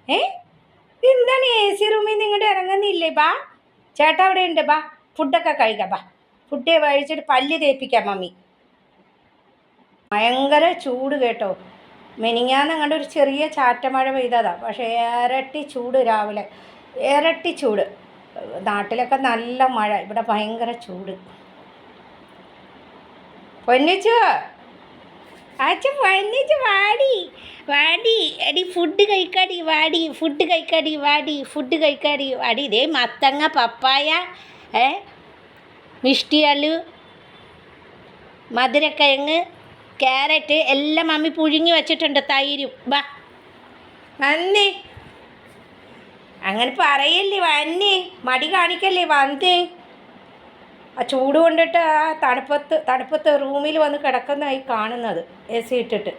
ഏ എന്താണ് A C റൂമിൽ നിന്ന് ഇങ്ങോട്ട് ഇറങ്ങുന്നില്ലേ? ബാ, ചേട്ടാ അവിടെ ഉണ്ട്, ബാ ഫുഡൊക്കെ കഴിക്കാം, ബാ ഫുഡ് കഴിച്ചിട്ട് പല്ല് തേപ്പിക്കാം മമ്മി. ഭയങ്കര ചൂട് കേട്ടോ. മെനിങ്ങാന്ന് കണ്ട ഒരു ചെറിയ ചാറ്റമഴ പെയ്തതാണ്, പക്ഷേ ഇരട്ടി ചൂട് രാവിലെ, ഇരട്ടി ചൂട്. നാട്ടിലൊക്കെ നല്ല മഴ, ഇവിടെ ഭയങ്കര ചൂട്. പൊന്നിച്ചു അച്ഛൻ പൊന്നിച്ചു വാടി, വാടി എടി ഫുഡ് കഴിക്കാടി, വാടി ഫുഡ് കഴിക്കാടി, വാടി ഫുഡ് കഴിക്കാടി, വാടി. ഇതേ മത്തങ്ങ, പപ്പായ, മിഷ്ടിയാലു, മധുരക്കിഴങ്ങ്, ക്യാരറ്റ് എല്ലാം മമ്മി പുഴുങ്ങി വെച്ചിട്ടുണ്ട്, തൈരും. വാ വന്നേ, അങ്ങനെ പറയല്ലേ, വന്നേ മടി കാണിക്കല്ലേ, വന്നേ. ആ ചൂട് കൊണ്ടിട്ട് ആ തണുപ്പത്ത് റൂമിൽ വന്ന് കിടക്കുന്നതായി കാണുന്നത്, എ സി ഇട്ടിട്ട്.